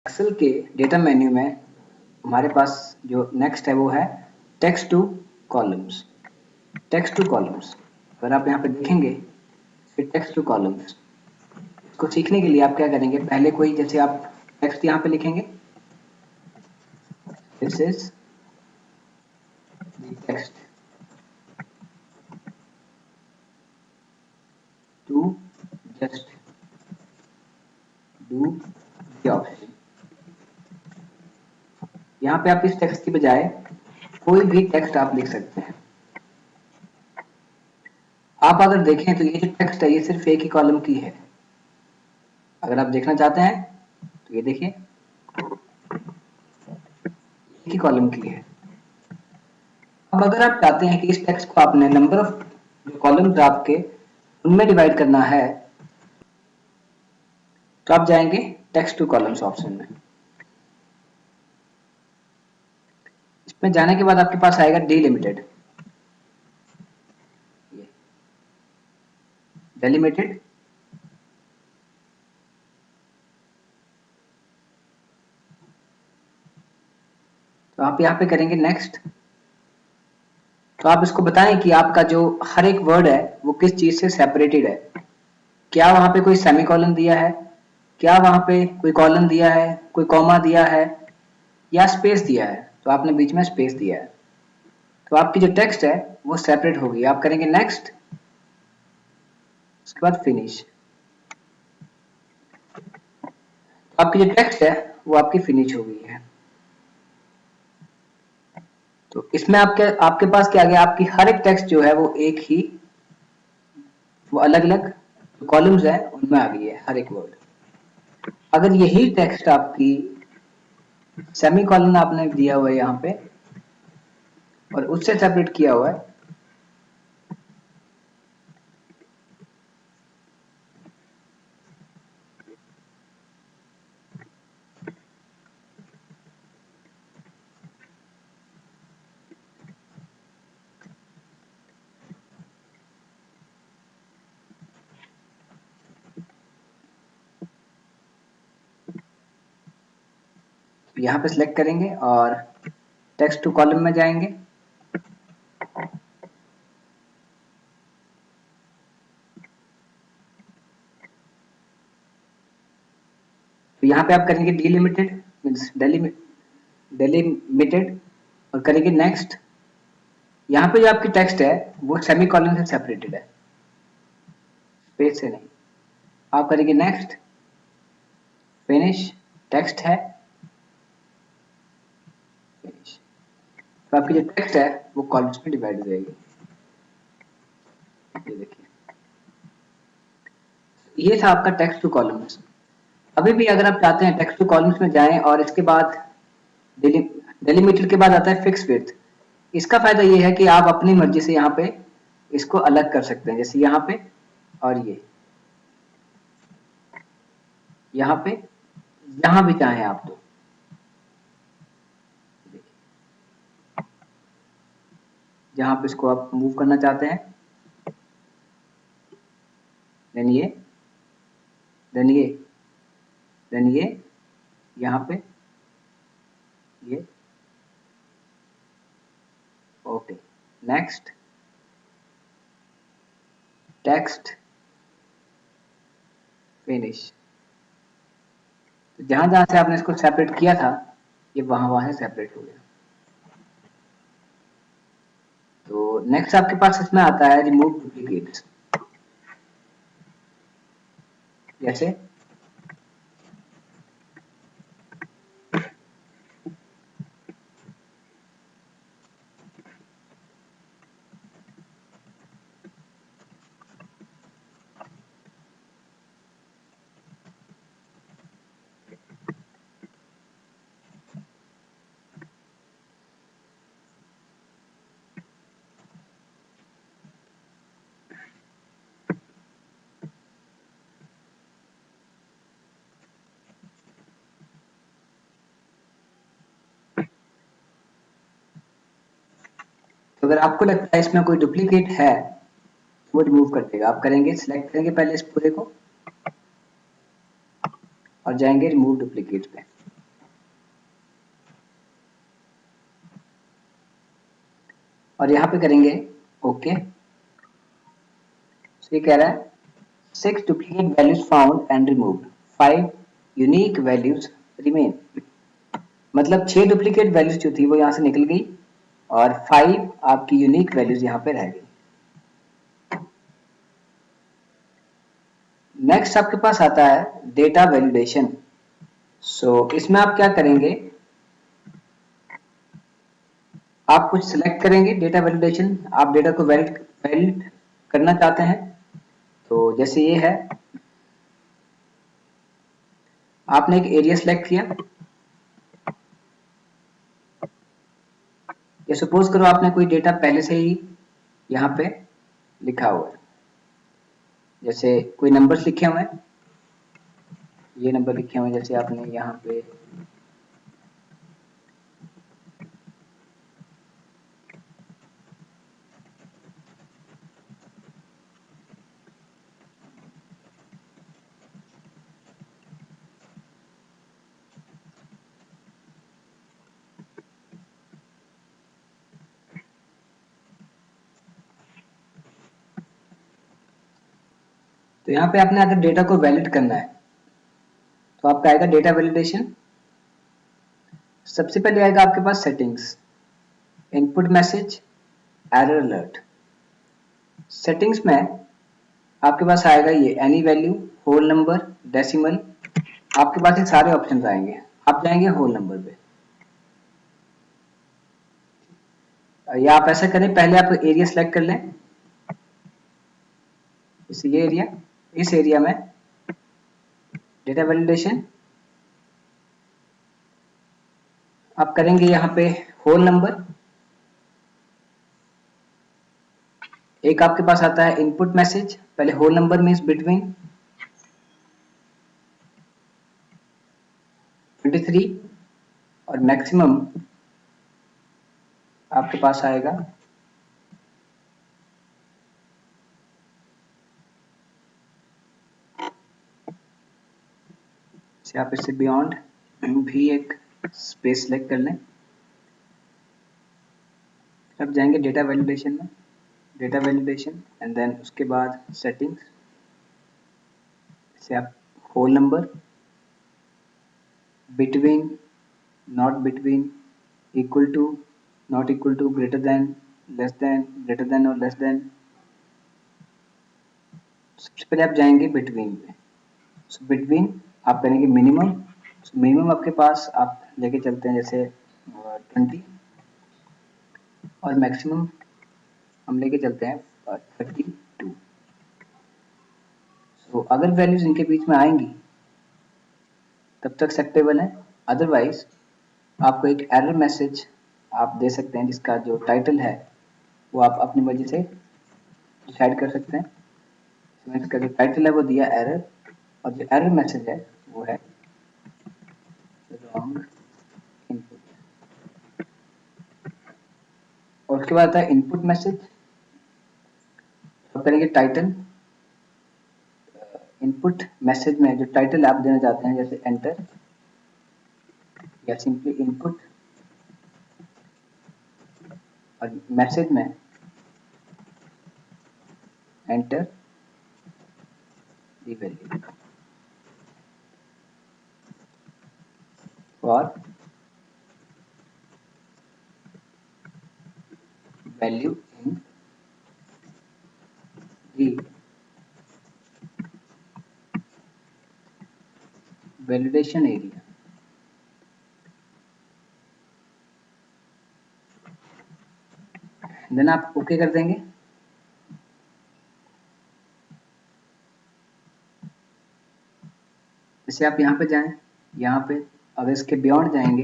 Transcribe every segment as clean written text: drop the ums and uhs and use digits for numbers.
Excel के data menu में हमारे पास जो नेक्स्ट है वो है text two columns. Text two columns अगर आप यहाँ पे देखेंगे फिर टेक्स्ट टू कॉलम्स, इसको सीखने के लिए आप क्या करेंगे, पहले कोई जैसे आप टेक्स्ट यहाँ पे लिखेंगे, this is the text to just do the option. यहाँ पे आप इस टेक्स्ट की बजाय कोई भी टेक्स्ट आप लिख सकते हैं। आप अगर देखें तो ये जो टेक्स्ट है ये सिर्फ एक ही कॉलम की है। अगर आप देखना चाहते हैं तो ये देखिए एक ही कॉलम की है। अब अगर आप चाहते हैं कि इस टेक्स्ट को आपने नंबर ऑफ जो कॉलम्स आपके उनमें डिवाइड करना है तो आप जाएंगे टेक्स्ट टू कॉलम्स ऑप्शन में। इसमें जाने के बाद आपके पास आएगा डिलिमिटेड, डिलिमिटेड तो आप यहाँ पे करेंगे नेक्स्ट। तो आप इसको बताएं कि आपका जो हर एक वर्ड है वो किस चीज से सेपरेटेड है। क्या वहां पे कोई सेमी कॉलन दिया है, क्या वहां पे कोई कॉलन दिया है, कोई कॉमा दिया है या स्पेस दिया है। तो आपने बीच में स्पेस दिया है तो आपकी जो टेक्स्ट है वो सेपरेट होगी। आप करेंगे नेक्स्ट, उसके बाद फिनिश। तो आपकी जो टेक्स्ट है वो आपकी फिनिश हो गई है। तो इसमें आपके पास क्या आ गया, आपकी हर एक टेक्स्ट जो है वो एक ही, वो अलग अलग कॉलम्स है उनमें आ गई है हर एक वर्ड। अगर यही टेक्स्ट आपकी सेमी कॉलन आपने दिया हुआ है यहाँ पे और उससे सेपरेट किया हुआ है तो यहाँ पे सिलेक्ट करेंगे और टेक्स्ट टू कॉलम में जाएंगे। तो यहाँ पे आप करेंगे डिलिमिटेड मींस डिलिमिटेड और करेंगे नेक्स्ट। यहाँ पे जो आपकी टेक्स्ट है वो सेमी कॉलन से सेपरेटेड है, स्पेस से नहीं। आप करेंगे नेक्स्ट, फिनिश, टेक्स्ट है फिनिश। तो आपकी जो टेक्स्ट है वो कॉलम्स में डिवाइड हो जाएगी। ये देखिए ये था आपका टेक्स्ट टू कॉलम्स। अभी भी अगर आप चाहते हैं टेक्स्ट टू कॉलम्स में जाएं और इसके बाद डिलिमिटेड के बाद आता है फिक्स विड्थ। इसका फायदा ये है कि आप अपनी मर्जी से यहाँ पे इसको अलग कर सकते हैं, जैसे यहाँ पे और ये यहाँ पे जहां भी चाहें आप। तो जहां पे इसको आप मूव करना चाहते हैं देन ये देन ये देन ये यहाँ पे ये ओके नेक्स्ट टेक्स्ट फिनिश। तो जहां जहां से आपने इसको सेपरेट किया था ये वहां वहां से सेपरेट हो गया। तो नेक्स्ट आपके पास इसमें आता है रिमूव डुप्लीकेट्स। जैसे तो अगर आपको लगता है इसमें कोई डुप्लीकेट है वो रिमूव कर देगा। आप करेंगे सिलेक्ट करेंगे पहले इस पूरे को और जाएंगे रिमूव डुप्लीकेट पे। और यहाँ पे करेंगे ओके। ये कह रहा है 6 duplicate values found and removed, 5 unique values remain. मतलब 6 डुप्लीकेट वैल्यूज जो थी वो यहाँ से निकल गई और 5 आपकी यूनिक वैल्यूज यहाँ पे रह गई। नेक्स्ट आपके पास आता है डेटा वैलिडेशन। इसमें आप क्या करेंगे, आप कुछ सिलेक्ट करेंगे डेटा वैलिडेशन, आप डेटा को वैलिड करना चाहते हैं। तो जैसे ये है, आपने एक एरिया सिलेक्ट किया, या सपोज करो आपने कोई डेटा पहले से ही यहाँ पे लिखा हुआ है, जैसे कोई नंबर्स लिखे हुए हैं, ये नंबर लिखे हुए हैं, जैसे आपने यहाँ पे तो यहाँ पे आपने अगर डेटा को वैलिड करना है तो आपका आएगा डेटा वैलिडेशन। सबसे पहले आएगा आपके पास settings, input message, error alert. Settings में आपके पास आएगा ये any value, whole number, decimal, आपके पास ये सारे ऑप्शन आएंगे। आप जाएंगे होल नंबर पे, या आप ऐसा करें पहले आप एरिया सेलेक्ट कर लें, जैसे ये एरिया, इस एरिया में डेटा वैलिडेशन आप करेंगे यहाँ पे होल नंबर। एक आपके पास आता है इनपुट मैसेज, पहले होल नंबर मीन्स बिटवीन 23 और मैक्सिमम आपके पास आएगा से आप इससे बियॉन्ड भी एक स्पेस सेलेक्ट कर लें। अब जाएंगे डेटा वैलिडेशन में, डेटा वैलिडेशन एंड देन उसके बाद सेटिंग्स से आप whole number, between, not between, equal to, not equal to, greater than, less than, greater than और लेस देन। सबसे पहले आप जाएंगे बिटवीन पे, बिटवीन आप करेंगे मिनिमम। मिनिमम आपके पास आप लेके चलते हैं जैसे 20 और मैक्सिमम हम लेके चलते हैं 32। अगर वैल्यूज इनके बीच में आएंगी तब तक एक्सेप्टेबल है, अदरवाइज आपको एक एरर मैसेज आप दे सकते हैं जिसका जो टाइटल है वो आप अपनी मर्जी से डिसाइड कर सकते हैं। तो इसका जो टाइटल है वो दिया एरर, और जो एरर मैसेज है वो है रॉन्ग इनपुट। और उसके बाद आता है इनपुट मैसेज, तो करेंगे टाइटल। इनपुट मैसेज में जो टाइटल आप देना चाहते हैं जैसे एंटर या सिंपली इनपुट, और मैसेज में enter the value for value in the validation area. Then आप ओके कर देंगे। जैसे आप यहाँ पे जाएं, यहाँ पे अगर इसके बियॉन्ड जाएंगे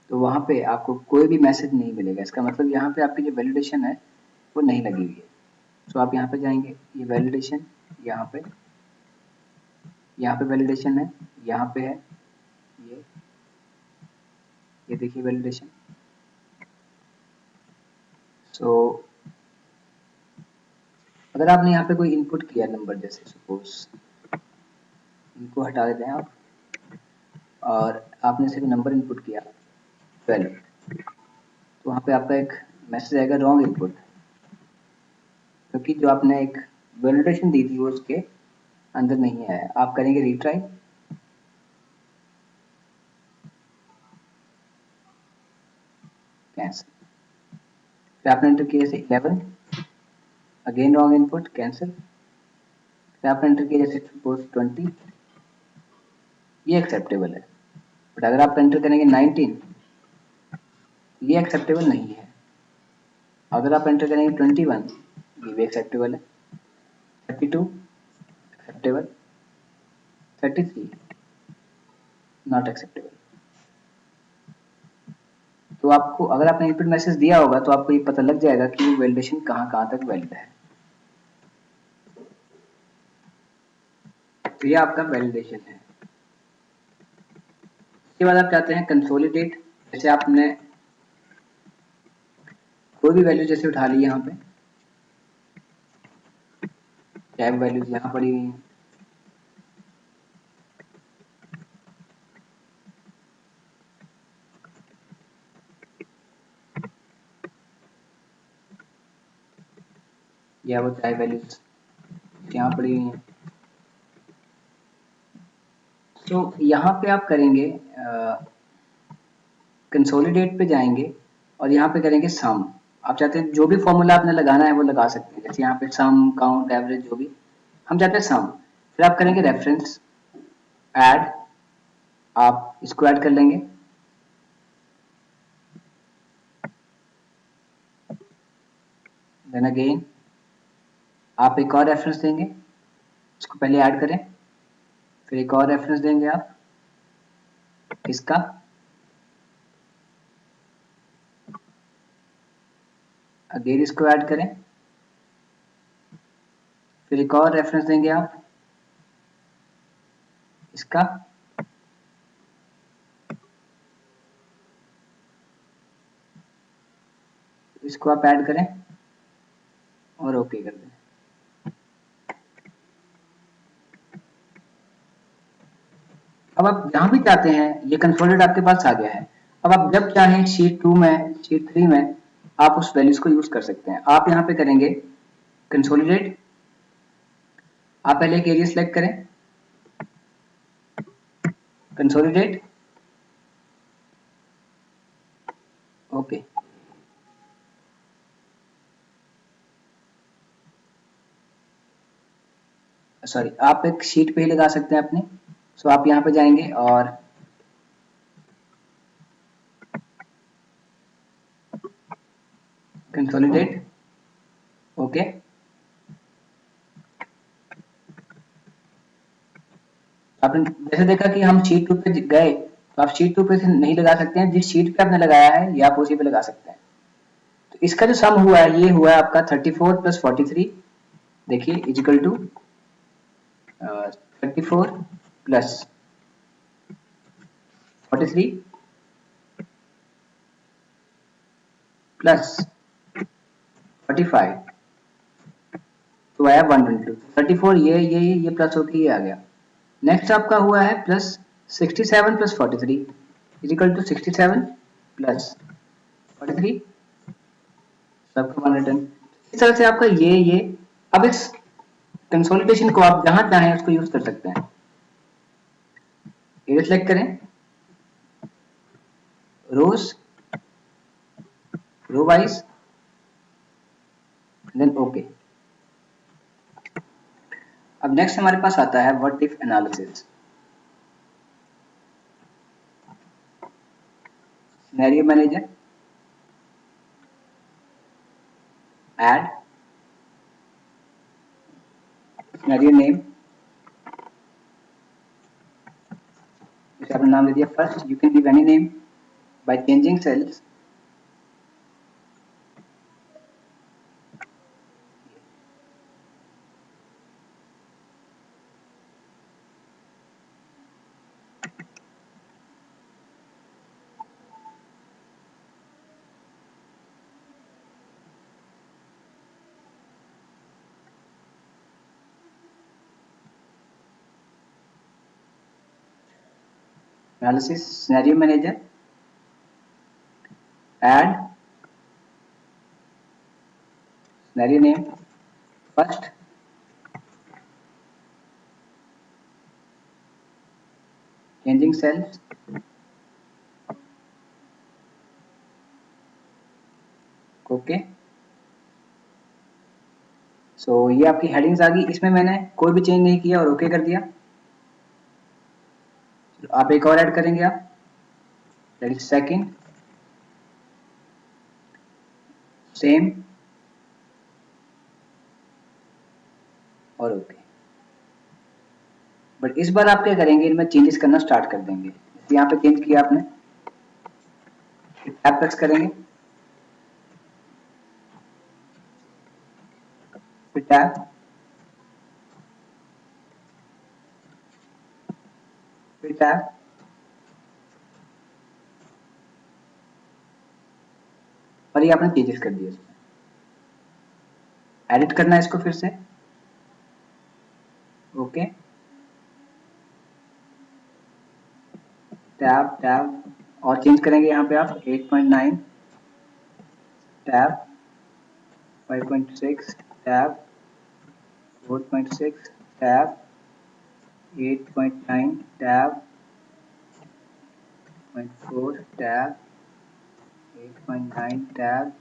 तो वहाँ पे आपको कोई भी मैसेज नहीं मिलेगा। इसका मतलब यहाँ पे आपकी जो वैलिडेशन है वो नहीं लगी हुई है। तो आप यहाँ पे जाएंगे, ये वैलिडेशन, यहाँ पे वैलिडेशन है, यहाँ पे है ये देखिए वैलिडेशन। अगर आपने यहाँ पे कोई इनपुट किया नंबर, जैसे सपोज इनको हटा देते हैं आप, और आपने सिर्फ नंबर इनपुट किया 12, तो वहाँ पे आपका एक मैसेज आएगा रॉन्ग इनपुट, क्योंकि जो आपने एक वैलिडेशन दी थी वो उसके अंदर नहीं आया। आप करेंगे रीट्राई, कैंसिल। फिर आपने एंटर किया जैसे 11, अगेन रॉन्ग इनपुट, कैंसिल। फिर आपने एंटर किया जैसे सपोज 20, ये एक्सेप्टेबल है। बट अगर आप एंटर करेंगे 19, ये एक्सेप्टेबल नहीं है। अगर आप एंटर करेंगे 21, ये भी एक्सेप्टेबल है। 32 एक्सेप्टेबल, 33 नॉट एक्सेप्टेबल। तो आपको, अगर आपने इनपुट मैसेज दिया होगा तो आपको ये पता लग जाएगा कि वैलिडेशन कहाँ कहाँ तक वैलिड है। तो ये आपका वैलिडेशन है। उसके बाद आप चाहते हैं कंसोलिडेट। जैसे आपने कोई भी वैल्यू जैसे उठा ली, यहाँ पे टैब वैल्यूज यहाँ पड़ी हुई हैं, या वो टैब वैल्यूज यहाँ पड़ी हुई हैं। तो यहाँ पे आप करेंगे कंसोलिडेट पे जाएंगे और यहाँ पे करेंगे सम। आप चाहते हैं जो भी फॉर्मूला आपने लगाना है वो लगा सकते हैं, जैसे यहाँ पे सम, काउंट, एवरेज, जो भी हम चाहते हैं सम। फिर आप करेंगे रेफरेंस ऐड, आप इसको ऐड कर लेंगे। देन अगेन आप एक और रेफरेंस देंगे, इसको पहले ऐड करें, फिर एक और रेफरेंस देंगे आप इसका, अगेन इसको ऐड करें, फिर एक और रेफरेंस देंगे आप इसका, इसको आप ऐड करें और ओके कर दें। अब आप जहां भी चाहते हैं ये कंसोलिडेट आपके पास आ गया है। अब आप जब चाहें शीट 2 में, शीट 3 में आप उस वैल्यूज को यूज कर सकते हैं। आप यहाँ पे करेंगे कंसोलिडेट, आप पहले एक एरिया सेलेक्ट करें, कंसोलिडेट, ओके। सॉरी, आप एक शीट पे ही लगा सकते हैं अपनी। सो आप यहाँ पे जाएंगे और कंसोलिडेट, ओके। आपने जैसे देखा कि हम शीट 2 पे गए, तो आप शीट 2 पे से नहीं लगा सकते हैं, जिस शीट पे आपने लगाया है ये आप उसी पे लगा सकते हैं। तो इसका जो सम हुआ है ये हुआ है आपका 34 प्लस 43, देखिए इजिकल टू 34 प्लस 43 प्लस 45, तो आया 122। 34 ये प्लस होके ये आ गया। नेक्स्ट आपका हुआ है plus 67 plus 43 is equal to 67 plus 43, सबका 110। इस तरह से आपका ये अब इस कंसोलिडेशन को आप जहां चाहें उसको यूज कर सकते हैं। एरिया सेलेक्ट करें, rows, row wise, then okay. अब नेक्स्ट हमारे पास आता है what if analysis. Scenario manager, add, scenario name, जैसे आपने नाम दे दिया first, you can give any name by changing cells. Analysis, scenario manager, add, scenario name first, changing cells, okay. So ये आपकी हेडिंग्स आ गई, इसमें मैंने कोई भी चेंज नहीं किया और ओके कर दिया। आप एक और ऐड करेंगे आप, दैट इज सेकंड, सेम और ओके। बट इस बार आप क्या करेंगे, इनमें चेंजेस करना स्टार्ट कर देंगे। यहाँ पे चेंज किया आपने, टैब प्रेस करेंगे, फिर टैब, फिर टैब, और ये आपने चेंजेस कर दिए। इसमें एडिट करना है इसको फिर से, ओके, टैब टैब, और चेंज करेंगे यहाँ पे आप 8.9, tab 5.6, tab 4.6, tab 8.9, tab 0.4, tab 8.9, tab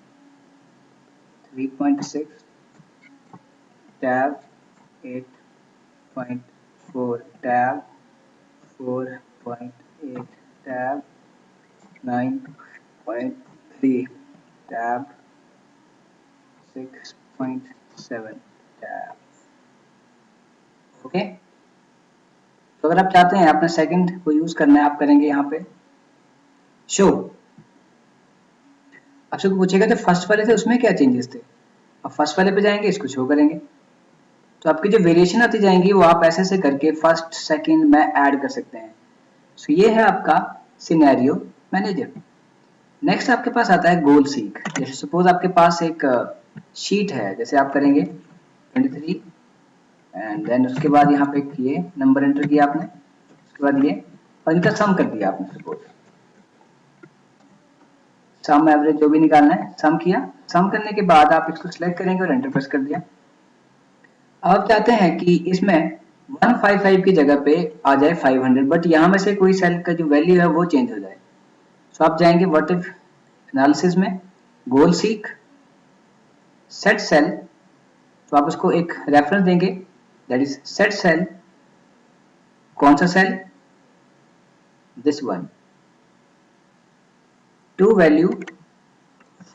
3.6, tab 8.4, tab 4.8, tab 9.3, tab 6.7, tab, okay. तो अगर आप चाहते हैं अपने सेकंड को यूज करना है, आप करेंगे यहाँ पे शो। आपसे पूछेगा जो फर्स्ट वाले थे उसमें क्या चेंजेस थे, अब फर्स्ट वाले पे जाएंगे, इसको शो करेंगे, तो आपकी जो वेरिएशन आती जाएंगी वो आप ऐसे ऐसे करके फर्स्ट सेकंड में ऐड कर सकते हैं। सो ये है आपका सिनेरियो मैनेजर। नेक्स्ट आपके पास आता है गोल सीक। जैसे सपोज आपके पास एक शीट है, जैसे आप करेंगे 23 एंड देन उसके बाद यहाँ पे ये नंबर एंटर किया आपने, उसके बाद ये, और इनका सम कर दिया आपने, सपोज सम एवरेज जो भी निकालना है सम किया। सम करने के बाद आप इसको सिलेक्ट करेंगे और एंटर प्रेस कर दिया। अब आप चाहते हैं कि इसमें 155 की जगह पे आ जाए 500, बट यहाँ में से कोई सेल का जो वैल्यू है वो चेंज हो जाए। सो आप जाएंगे व्हाट इफ एनालिसिस में, गोल सीक, सेट सेल, तो आप उसको एक रेफरेंस देंगे, दैट इज सेट सेल, कौन सा cell, this one, to value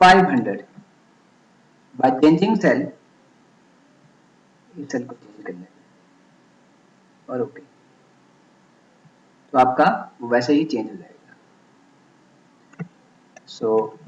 500, by changing cell, इस सेल को चेंज कर देंगे और ओके, तो आपका वैसे ही चेंज हो जाएगा। सो